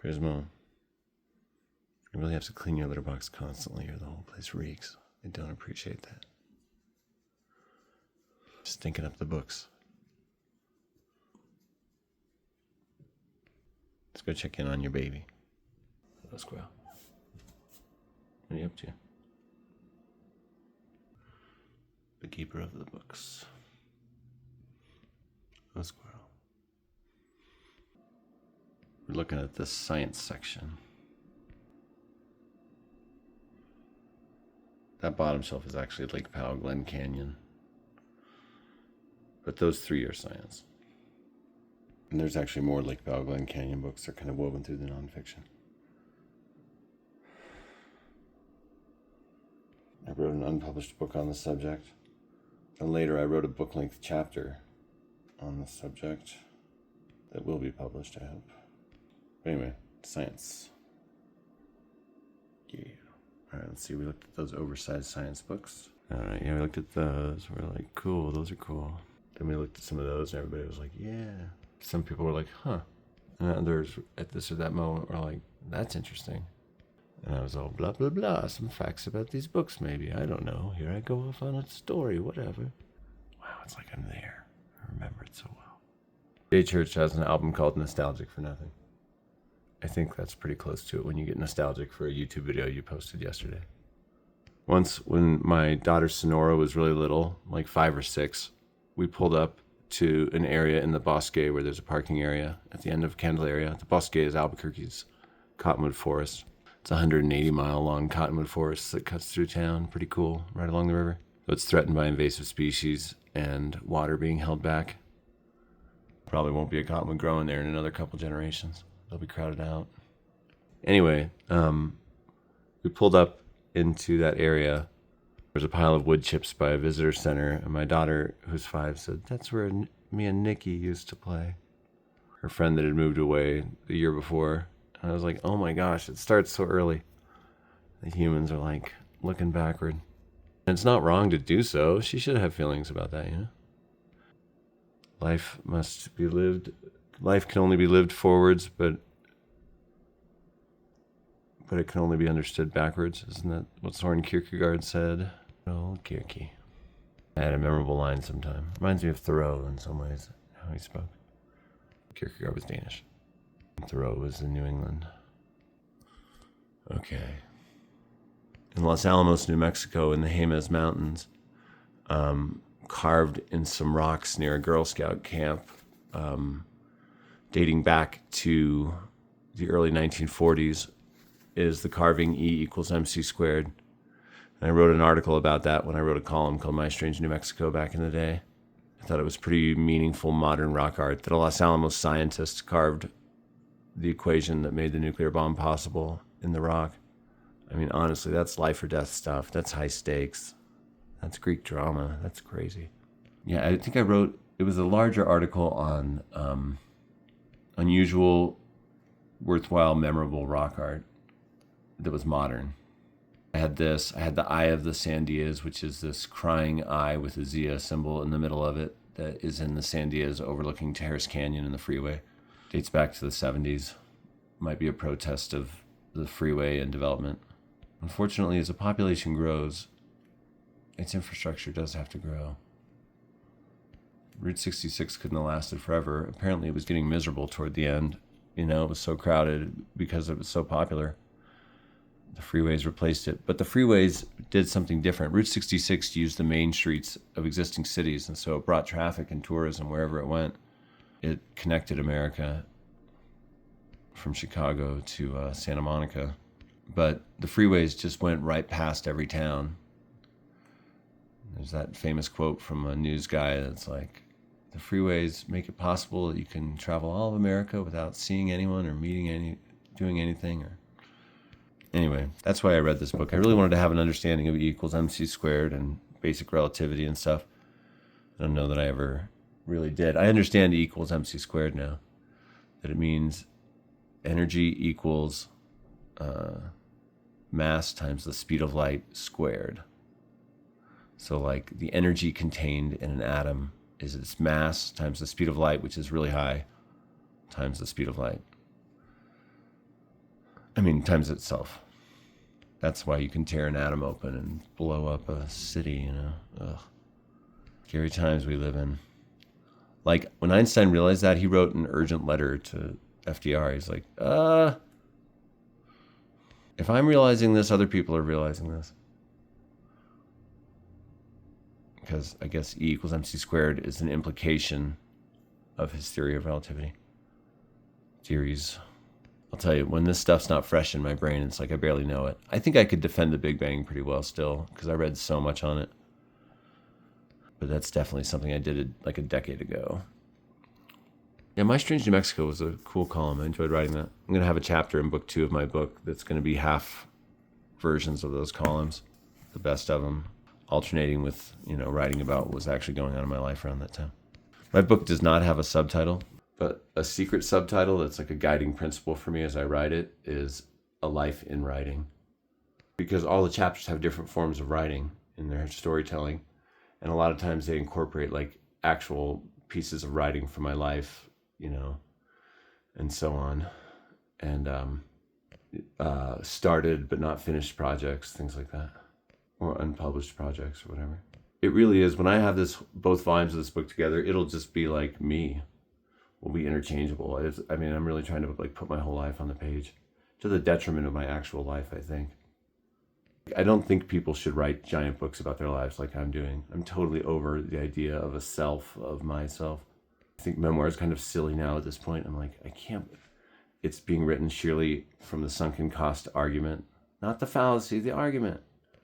Prismo, you really have to clean your litter box constantly or the whole place reeks. I don't appreciate that. Stinking up the books. Let's go check in on your baby. Hello, squirrel. What are you up to? The keeper of the books. Hello, squirrel. We're looking at the science section. That bottom shelf is actually Lake Powell, Glen Canyon. But those three are science. And there's actually more Lake Powell, Glen Canyon books. They're kind of woven through the nonfiction. I wrote an unpublished book on the subject. And later I wrote a book-length chapter on the subject that will be published, I hope. But anyway, science. Yeah. All right, let's see. We looked at those oversized science books. All right, yeah, we looked at those. We're like, cool, those are cool. Then we looked at some of those, and everybody was like, yeah. Some people were like, huh. And others at this or that moment were like, that's interesting. And I was all blah, blah, blah. Some facts about these books, maybe. I don't know. Here I go off on a story, whatever. Wow, it's like I'm there. I remember it so well. J Church has an album called Nostalgic for Nothing. I think that's pretty close to it when you get nostalgic for a YouTube video you posted yesterday. Once, when my daughter Sonora was really little, like 5 or 6, we pulled up to an area in the Bosque where there's a parking area at the end of Candelaria. The Bosque is Albuquerque's cottonwood forest. It's a 180-mile long cottonwood forest that cuts through town. Pretty cool, right along the river. So it's threatened by invasive species and water being held back. Probably won't be a cottonwood growing there in another couple generations. They'll be crowded out. Anyway, we pulled up into that area. There's a pile of wood chips by a visitor center, and my daughter, who's 5, said, that's where me and Nikki used to play. Her friend that had moved away the year before. And I was like, oh my gosh, it starts so early. The humans are like looking backward. And it's not wrong to do so. She should have feelings about that, you know? Life must be lived. Life can only be lived forwards, but it can only be understood backwards. Isn't that what Soren Kierkegaard said? Oh, Kierke. I had a memorable line sometime. Reminds me of Thoreau in some ways, how he spoke. Kierkegaard was Danish. Thoreau was in New England. Okay. In Los Alamos, New Mexico, in the Jemez Mountains, carved in some rocks near a Girl Scout camp, dating back to the early 1940s, is the carving E = MC squared. And I wrote an article about that when I wrote a column called My Strange New Mexico back in the day. I thought it was pretty meaningful modern rock art that a Los Alamos scientist carved the equation that made the nuclear bomb possible in the rock. I mean, honestly, that's life or death stuff. That's high stakes. That's Greek drama. That's crazy. Yeah, I think I wrote, it was a larger article on unusual, worthwhile, memorable rock art that was modern. I had this. I had the Eye of the Sandias, which is this crying eye with a Zia symbol in the middle of it that is in the Sandias overlooking Terrace Canyon and the freeway. Dates back to the 70s. Might be a protest of the freeway and development. Unfortunately, as the population grows, its infrastructure does have to grow. Route 66 couldn't have lasted forever. Apparently, it was getting miserable toward the end. You know, it was so crowded because it was so popular. The freeways replaced it. But the freeways did something different. Route 66 used the main streets of existing cities, and so it brought traffic and tourism wherever it went. It connected America from Chicago to Santa Monica. But the freeways just went right past every town. There's that famous quote from a news guy that's like, the freeways make it possible that you can travel all of America without seeing anyone or doing anything. Anyway, that's why I read this book. I really wanted to have an understanding of E = MC squared and basic relativity and stuff. I don't know that I ever really did. I understand E = MC squared now. That it means energy equals mass times the speed of light squared. So like the energy contained in an atom is its mass times the speed of light, which is really high, times the speed of light. I mean, times itself. That's why you can tear an atom open and blow up a city, you know? Ugh. Scary times we live in. Like, when Einstein realized that, he wrote an urgent letter to FDR. He's like, if I'm realizing this, other people are realizing this. Because I guess E equals mc squared is an implication of his theory of relativity. Theories. I'll tell you, when this stuff's not fresh in my brain, it's like I barely know it. I think I could defend the Big Bang pretty well still, because I read so much on it. But that's definitely something I did like a decade ago. Yeah, My Strange New Mexico was a cool column. I enjoyed writing that. I'm going to have a chapter in book 2 of my book that's going to be half versions of those columns, the best of them, alternating with, writing about what was actually going on in my life around that time. My book does not have a subtitle, but a secret subtitle that's like a guiding principle for me as I write it is A Life in Writing. Because all the chapters have different forms of writing in their storytelling. And a lot of times they incorporate like actual pieces of writing from my life, and so on. And started but not finished projects, things like that. Or unpublished projects or whatever. It really is, when I have both volumes of this book together, it'll just be like me. We'll be interchangeable. I'm really trying to like put my whole life on the page, to the detriment of my actual life, I think. I don't think people should write giant books about their lives like I'm doing. I'm totally over the idea of a self, of myself. I think memoir is kind of silly now at this point. I'm like, I can't. It's being written sheerly from the sunken cost argument, not the fallacy, the argument.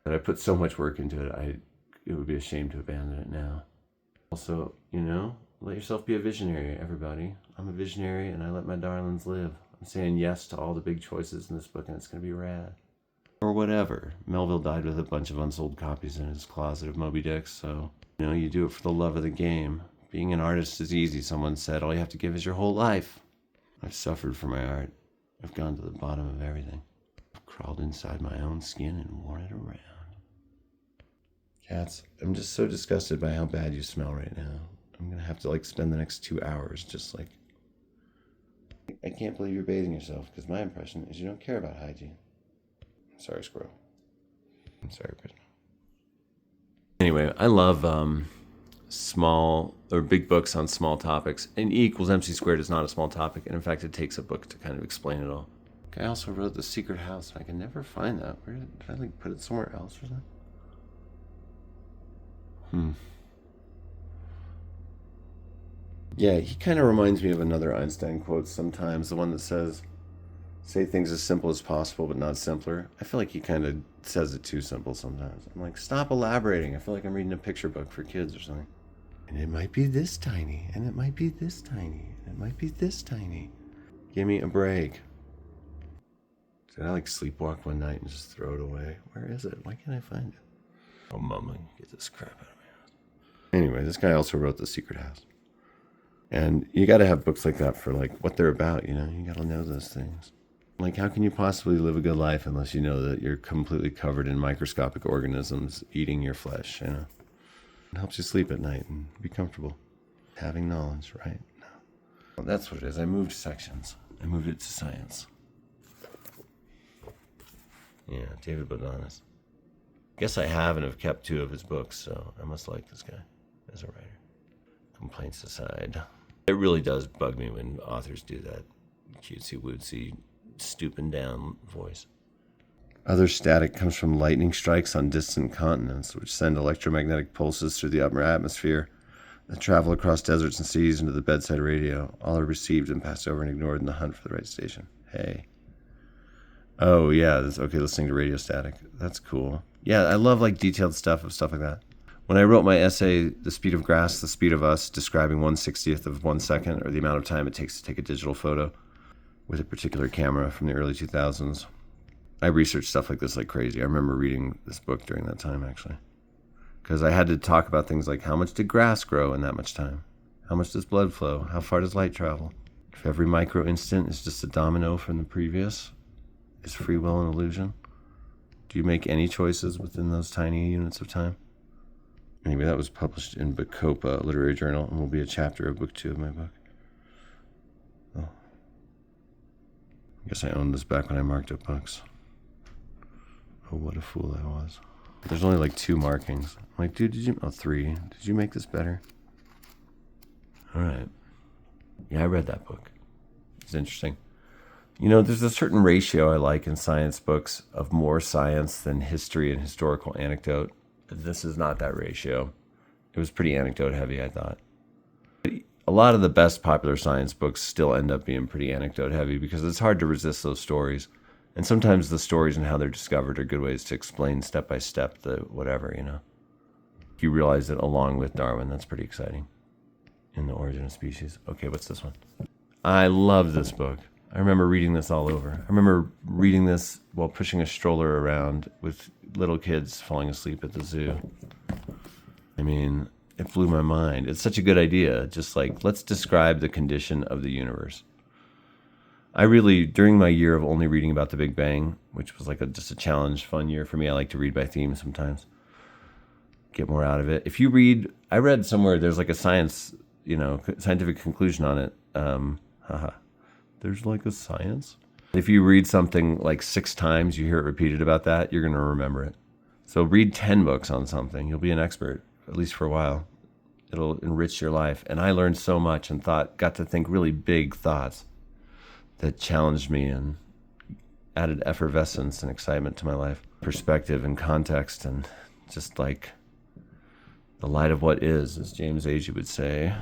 That I put so much work into it, it would be a shame to abandon it now. Also, let yourself be a visionary, everybody. I'm a visionary and I let my darlings live. I'm saying yes to all the big choices in this book and it's going to be rad. Or whatever. Melville died with a bunch of unsold copies in his closet of Moby Dicks, so, you do it for the love of the game. Being an artist is easy, someone said. All you have to give is your whole life. I've suffered for my art. I've gone to the bottom of everything. I've crawled inside my own skin and worn it around. Cats, I'm just so disgusted by how bad you smell right now. I'm going to have to spend the next 2 hours just I can't believe you're bathing yourself, because my impression is you don't care about hygiene. I'm sorry, squirrel. I'm sorry, Prisma. Anyway, I love small or big books on small topics. And E equals mc squared is not a small topic. And in fact, it takes a book to kind of explain it all. I also wrote The Secret House. I can never find that. Where did I put it somewhere else or something? Yeah, he kind of reminds me of another Einstein quote sometimes, the one that says, say things as simple as possible, but not simpler. I feel like he kind of says it too simple sometimes. I'm like, stop elaborating. I feel like I'm reading a picture book for kids or something. And it might be this tiny, and it might be this tiny, and it might be this tiny. Give me a break. Did I sleepwalk one night and just throw it away? Where is it? Why can't I find it? Oh, mumbling. Get this crap out of my house. Anyway, this guy also wrote The Secret House. And you got to have books like that for what they're about, You got to know those things. How can you possibly live a good life unless you know that you're completely covered in microscopic organisms eating your flesh, It helps you sleep at night and be comfortable. Having knowledge, right? No. Well, that's what it is. I moved sections. I moved it to science. Yeah, David Bodanis. Guess I have and have kept 2 of his books, so I must like this guy as a writer. Complaints aside. It really does bug me when authors do that cutesy-wootsy, stooping down voice. Other static comes from lightning strikes on distant continents, which send electromagnetic pulses through the upper atmosphere that travel across deserts and seas into the bedside radio. All are received and passed over and ignored in the hunt for the right station. Hey. Oh, yeah, listening to radio static. That's cool. Yeah, I love detailed stuff like that. When I wrote my essay, The Speed of Grass, The Speed of Us, describing 1/60th of 1 second, or the amount of time it takes to take a digital photo with a particular camera from the early 2000s, I researched stuff like this like crazy. I remember reading this book during that time, actually. Because I had to talk about things like, how much did grass grow in that much time? How much does blood flow? How far does light travel? If every micro instant is just a domino from the previous, is free will an illusion? Do you make any choices within those tiny units of time? Anyway, that was published in Bacopa Literary Journal and will be a chapter of book 2 of my book. Oh. I guess I owned this back when I marked up books. Oh, what a fool I was. There's only like 2 markings. I'm like, dude, oh, 3. Did you make this better? All right. Yeah, I read that book. It's interesting. You know, there's a certain ratio I like in science books of more science than history and historical anecdote. This is not that ratio. It was pretty anecdote heavy, I thought. A lot of the best popular science books still end up being pretty anecdote heavy because it's hard to resist those stories. And sometimes the stories and how they're discovered are good ways to explain step by step the whatever, you know. You realize it along with Darwin. That's pretty exciting. In The Origin of Species. Okay, what's this one? I love this book. I remember reading this all over. I remember reading this while pushing a stroller around with little kids falling asleep at the zoo. I mean, it blew my mind. It's such a good idea. Just like, let's describe the condition of the universe. I really, during my year of only reading about the Big Bang, which was like just a challenge, fun year for me, I like to read by theme sometimes. Get more out of it. If you read, I read somewhere, there's like a scientific conclusion on it. There's like a science. If you read something like 6 times, you hear it repeated about that, you're going to remember it. So read 10 books on something. You'll be an expert, at least for a while. It'll enrich your life. And I learned so much and got to think really big thoughts that challenged me and added effervescence and excitement to my life. Perspective and context and just like the light of what is, as James Agee would say.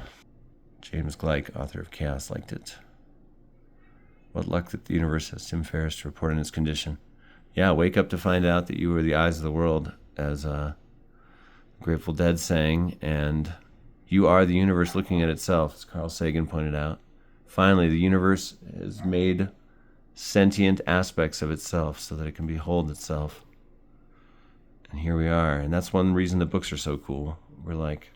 James Gleick, author of Chaos, liked it. What luck that the universe has Tim Ferriss to report on its condition. Yeah, wake up to find out that you are the eyes of the world, as Grateful Dead sang, and you are the universe looking at itself, as Carl Sagan pointed out. Finally, the universe has made sentient aspects of itself so that it can behold itself. And here we are, and that's one reason the books are so cool. We're like,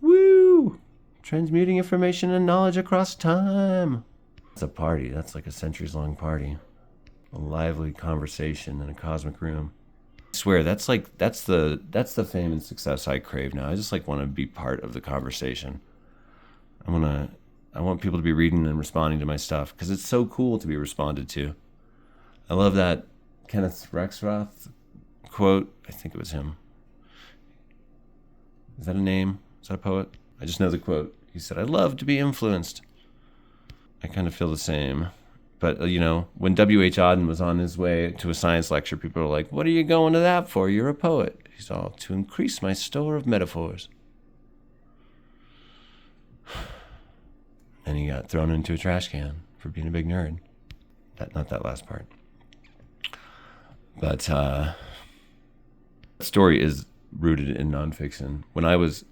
woo! Transmuting information and knowledge across time. It's a party. That's like a centuries-long party. A lively conversation in a cosmic room. I swear, that's the fame and success I crave now. I just like want to be part of the conversation. I want people to be reading and responding to my stuff because it's so cool to be responded to. I love that Kenneth Rexroth quote. I think it was him. Is that a name? Is that a poet? I just know the quote. He said, "I love to be influenced." I kind of feel the same. But, when W.H. Auden was on his way to a science lecture, people were like, "What are you going to that for? You're a poet." He's all, "To increase my store of metaphors." And he got thrown into a trash can for being a big nerd. Not that last part. But the story is rooted in nonfiction. When I was,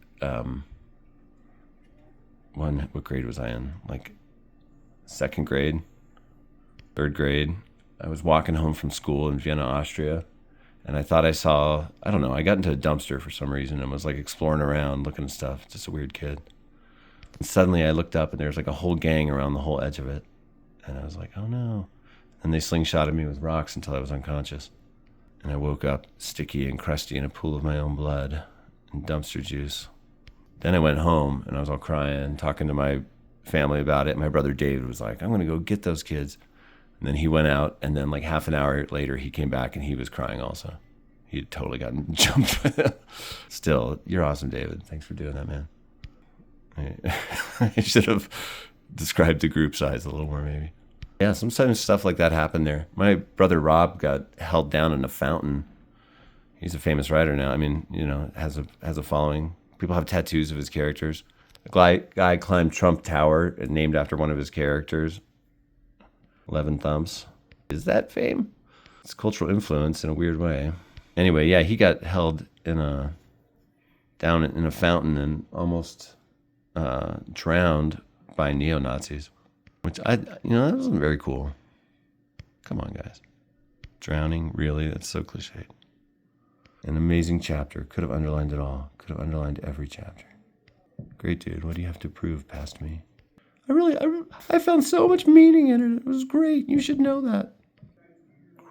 what grade was I in? Like 2nd grade, 3rd grade. I was walking home from school in Vienna, Austria, and I thought I saw, I don't know, I got into a dumpster for some reason and was like exploring around, looking at stuff, just a weird kid. And suddenly I looked up and there was like a whole gang around the whole edge of it. And I was like, oh no. And they slingshotted me with rocks until I was unconscious. And I woke up sticky and crusty in a pool of my own blood and dumpster juice. Then I went home and I was all crying, talking to my family about it. My brother David was like, "I'm going to go get those kids." And then he went out, and then like half an hour later, he came back and he was crying also. He had totally gotten jumped. Still, you're awesome, David. Thanks for doing that, man. I should have described the group size a little more, maybe. Yeah, sometimes stuff like that happened there. My brother Rob got held down in a fountain. He's a famous writer now. I mean, has a following. People have tattoos of his characters. A guy climbed Trump Tower, named after one of his characters. 11 thumbs. Is that fame? It's cultural influence in a weird way. Anyway, yeah, he got held down in a fountain and almost drowned by neo-Nazis, which that wasn't very cool. Come on, guys. Drowning, really? That's so cliched. An amazing chapter. Could have underlined it all. Could have underlined every chapter. Great dude. What do you have to prove past me? I found so much meaning in it. It was great. You should know that.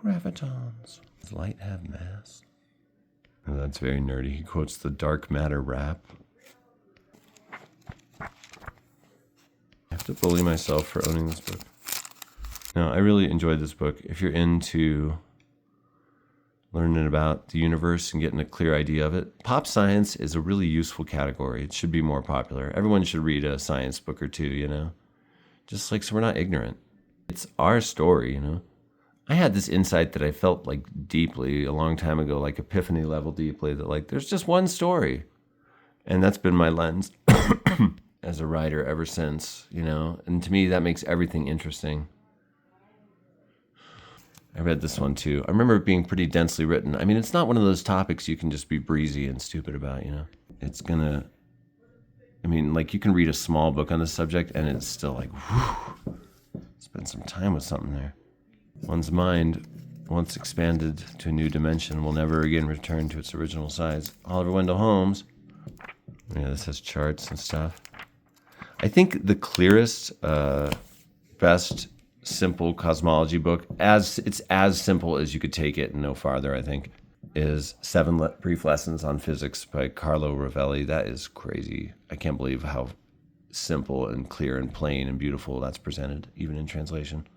Gravitons. Does light have mass? Oh, that's very nerdy. He quotes the dark matter rap. I have to bully myself for owning this book. No, I really enjoyed this book. If you're into learning about the universe and getting a clear idea of it, pop science is a really useful category. It should be more popular. Everyone should read a science book or two, you know? Just like, so we're not ignorant. It's our story, you know? I had this insight that I felt like deeply a long time ago, like epiphany level deeply, that like there's just one story. And that's been my lens as a writer ever since, you know? And to me, that makes everything interesting. I read this one too. I remember it being pretty densely written. I mean, it's not one of those topics you can just be breezy and stupid about, you know? It's gonna, I mean, like you can read a small book on this subject and it's still like, whew, spend some time with something there. One's mind, once expanded to a new dimension, will never again return to its original size. Oliver Wendell Holmes. Yeah, this has charts and stuff. I think the clearest, best, simple cosmology book, it's as simple as you could take it and no farther, I think, is Brief Lessons on Physics by Carlo Rovelli. That is crazy. I can't believe how simple and clear and plain and beautiful that's presented, even in translation.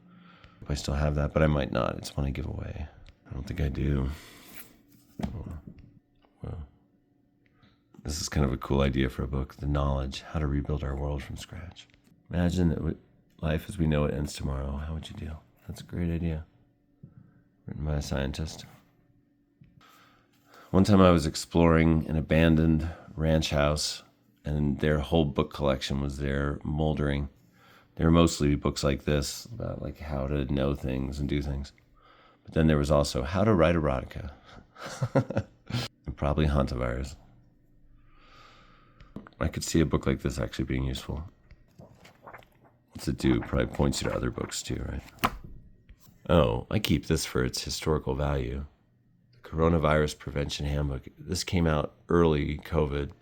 I still have that, but I might not. It's one I give away. I don't think I do. Well, this is kind of a cool idea for a book. The Knowledge, How to Rebuild Our World from Scratch. Imagine that life as we know it ends tomorrow. How would you deal? That's a great idea. Written by a scientist. One time I was exploring an abandoned ranch house, and their whole book collection was there moldering. There were mostly books like this about like how to know things and do things. But then there was also how to write erotica. And probably hantavirus. I could see a book like this actually being useful. What's it do? Probably points you to other books too, right? Oh, I keep this for its historical value. The Coronavirus Prevention Handbook. This came out early COVID,